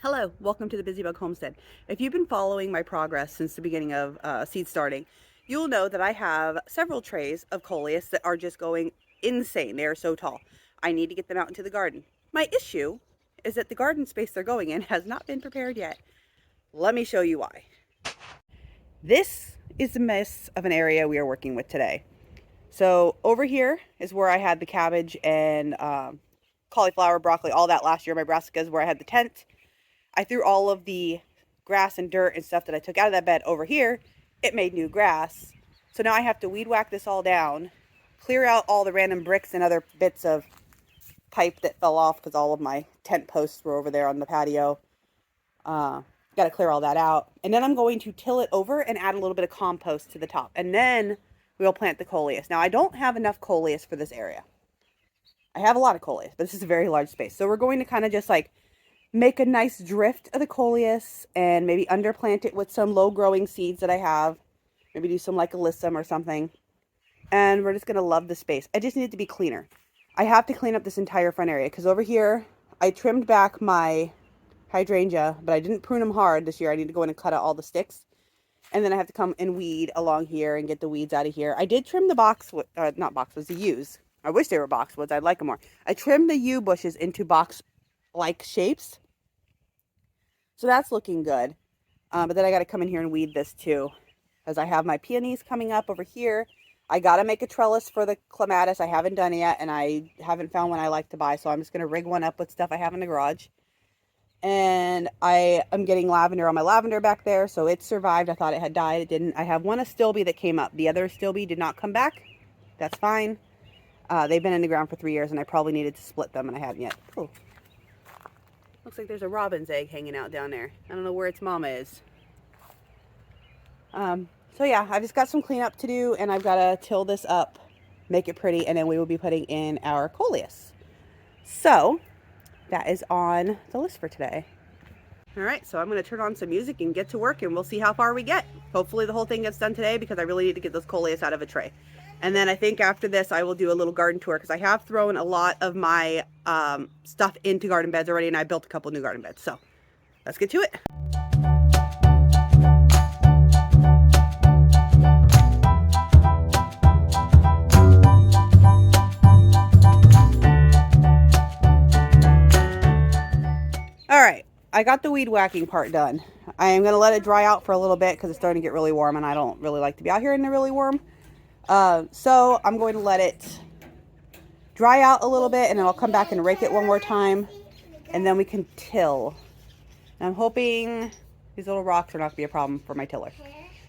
Hello, welcome to the Busybug Homestead. If you've been following my progress since the beginning of seed starting, you'll know that I have several trays of Coleus that are just going insane. They are so tall. I need to get them out into the garden. My issue is that the garden space they're going in has not been prepared yet. Let me show you why. This is the mess of an area we are working with today. So over here is where I had the cabbage and cauliflower, broccoli, all that last year. My brassicas where I had the tent. I threw all of the grass and dirt and stuff that I took out of that bed over here. It made new grass. So now I have to weed whack this all down, clear out all the random bricks and other bits of pipe that fell off because all of my tent posts were over there on the patio. Got to clear all that out. And then I'm going to till it over and add a little bit of compost to the top. And then we'll plant the Coleus. Now I don't have enough Coleus for this area. I have a lot of Coleus, but this is a very large space. So we're going to kind of just like make a nice drift of the Coleus and maybe underplant it with some low growing seeds that I have. Maybe do some like alyssum or something. And we're just going to love the space. I just need it to be cleaner. I have to clean up this entire front area because over here I trimmed back my hydrangea, but I didn't prune them hard this year. I need to go in and cut out all the sticks. And then I have to come and weed along here and get the weeds out of here. I did trim the not boxwoods, the yews. I wish they were boxwoods. I'd like them more. I trimmed the yew bushes into box-like shapes. So that's looking good. But then I got to come in here and weed this too. As I have my peonies coming up over here. I got to make a trellis for the clematis. I haven't done it yet. And I haven't found one I like to buy. So I'm just going to rig one up with stuff I have in the garage. And I am getting lavender on my lavender back there. So it survived. I thought it had died. It didn't. I have one astilbe that came up. The other astilbe did not come back. That's fine. They've been in the ground for 3 years. And I probably needed to split them. And I hadn't yet. Cool. Looks like there's a robin's egg hanging out down there. I don't know where its mama is. So yeah, I've just got some cleanup to do and I've got to till this up, make it pretty, and then we will be putting in our Coleus. So that is on the list for today. All right, so I'm going to turn on some music and get to work and we'll see how far we get. Hopefully the whole thing gets done today because I really need to get those Coleus out of a tray. And then I think after this, I will do a little garden tour because I have thrown a lot of my stuff into garden beds already, and I built a couple new garden beds. So let's get to it. All right, I got the weed whacking part done. I am going to let it dry out for a little bit because it's starting to get really warm, and I don't really like to be out here in the really warm. So I'm going to let it dry out a little bit and then I'll come back and rake it one more time and then we can till. And I'm hoping these little rocks are not going to be a problem for my tiller.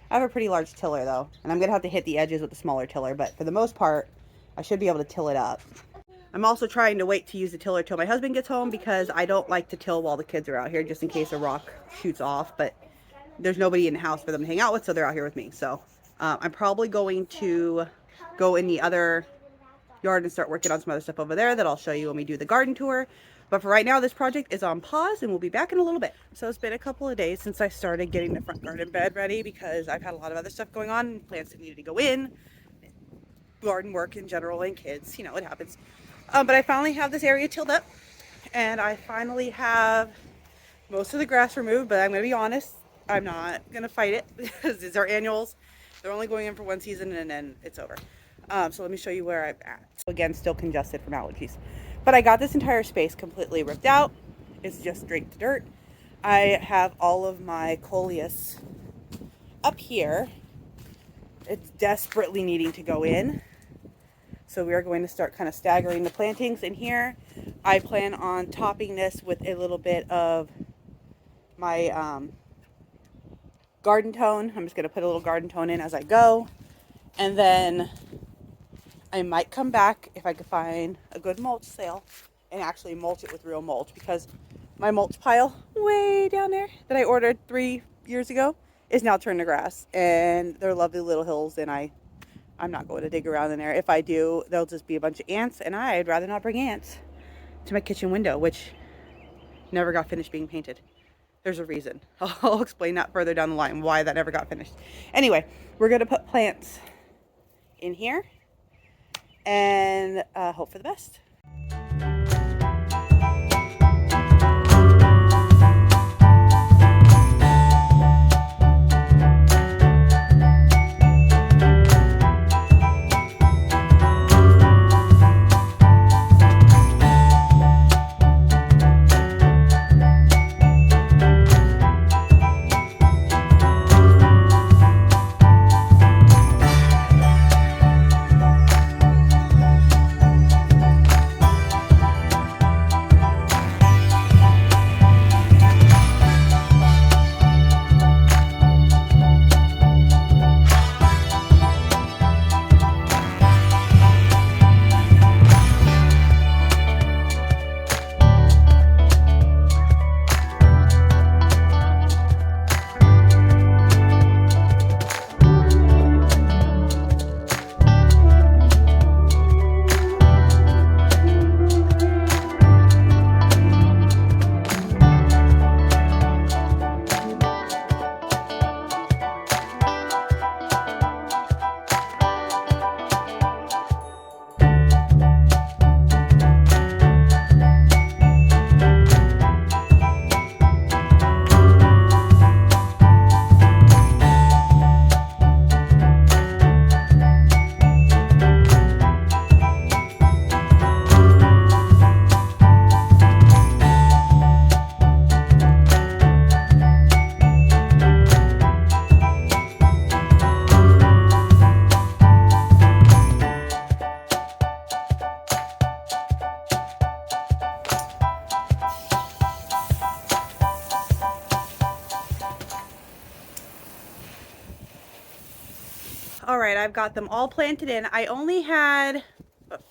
I have a pretty large tiller though, and I'm going to have to hit the edges with the smaller tiller, but for the most part, I should be able to till it up. I'm also trying to wait to use the tiller till my husband gets home because I don't like to till while the kids are out here just in case a rock shoots off, but there's nobody in the house for them to hang out with, so they're out here with me. So I'm probably going to go in the other yard and start working on some other stuff over there that I'll show you when we do the garden tour. But for right now, this project is on pause and we'll be back in a little bit. So it's been a couple of days since I started getting the front garden bed ready because I've had a lot of other stuff going on, plants that needed to go in, garden work in general, and kids, you know, it happens. But I finally have this area tilled up and I finally have most of the grass removed, but I'm going to be honest, I'm not going to fight it because these are annuals. They're only going in for one season and then it's over. So let me show you where I'm at. Again, still congested from allergies. But I got this entire space completely ripped out. It's just straight to dirt. I have all of my Coleus up here. It's desperately needing to go in. So we are going to start kind of staggering the plantings in here. I plan on topping this with a little bit of my garden tone. I'm just going to put a little garden tone in as I go. And then I might come back if I could find a good mulch sale and actually mulch it with real mulch, because my mulch pile way down there that I ordered 3 years ago is now turned to grass, and they're lovely little hills, and I'm not going to dig around in there. If I do, there'll just be a bunch of ants, and I'd rather not bring ants to my kitchen window, which never got finished being painted. There's a reason. I'll explain that further down the line, why that never got finished. Anyway, we're going to put plants in here and hope for the best. right, I've got them all planted in. I only had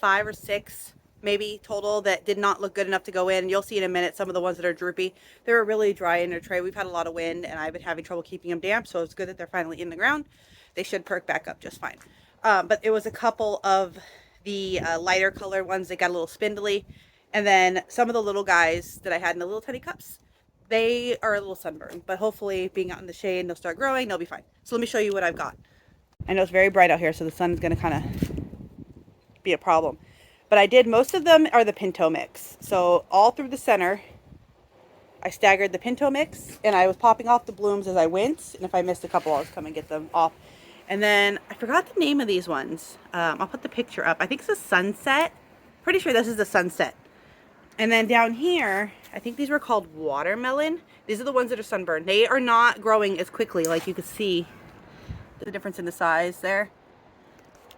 5 or 6 maybe total that did not look good enough to go in. You'll see in a minute some of the ones that are droopy. They were really dry in their tray. We've had a lot of wind and I've been having trouble keeping them damp, so it's good that they're finally in the ground. They should perk back up just fine. But it was a couple of the lighter color ones that got a little spindly, and then some of the little guys that I had in the little tiny cups, they are a little sunburned, but hopefully being out in the shade, they'll start growing, they'll be fine. So let me show you what I've got. I know it's very bright out here, so the sun is going to kind of be a problem. But I did, most of them are the pinto mix. So all through the center, I staggered the pinto mix, and I was popping off the blooms as I went. And if I missed a couple, I'll just come and get them off. And then I forgot the name of these ones. I'll put the picture up. I think it's a sunset. Pretty sure this is the sunset. And then down here, I think these were called watermelon. These are the ones that are sunburned. They are not growing as quickly, like you can see the difference in the size there.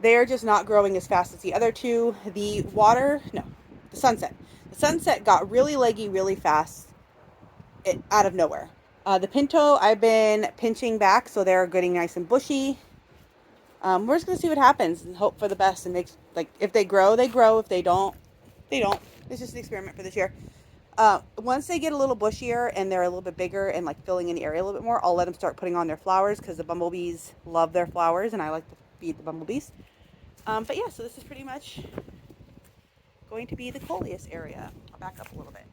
They're just not growing as fast as the other two. The sunset. The sunset got really leggy really fast out of nowhere. The pinto, I've been pinching back so they're getting nice and bushy. We're just going to see what happens and hope for the best. And like if they grow, they grow. If they don't, they don't. It's just an experiment for this year. Once they get a little bushier and they're a little bit bigger and like filling in the area a little bit more, I'll let them start putting on their flowers because the bumblebees love their flowers and I like to feed the bumblebees. But yeah, so this is pretty much going to be the Coleus area. I'll back up a little bit.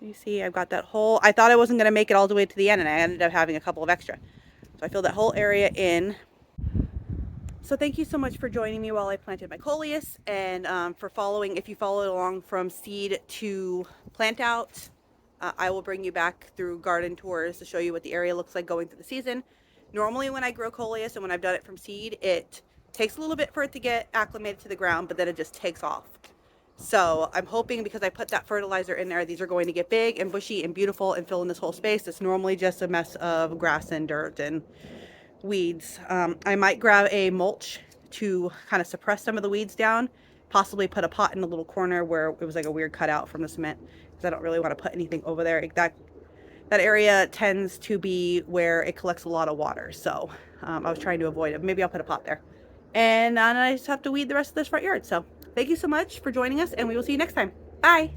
You see, I've got that whole, I thought I wasn't going to make it all the way to the end and I ended up having a couple of extra. So I filled that whole area in. So thank you so much for joining me while I planted my Coleus and for following. If you followed along from seed to plant out, I will bring you back through garden tours to show you what the area looks like going through the season. Normally when I grow Coleus and when I've done it from seed, it takes a little bit for it to get acclimated to the ground, but then it just takes off. So I'm hoping because I put that fertilizer in there, these are going to get big and bushy and beautiful and fill in this whole space. It's normally just a mess of grass and dirt and weeds. I might grab a mulch to kind of suppress some of the weeds down, possibly put a pot in the little corner where it was like a weird cutout from the cement because I don't really want to put anything over there. That area tends to be where it collects a lot of water, so I was trying to avoid it. Maybe I'll put a pot there. And I just have to weed the rest of this front yard. So thank you so much for joining us and we will see you next time. Bye.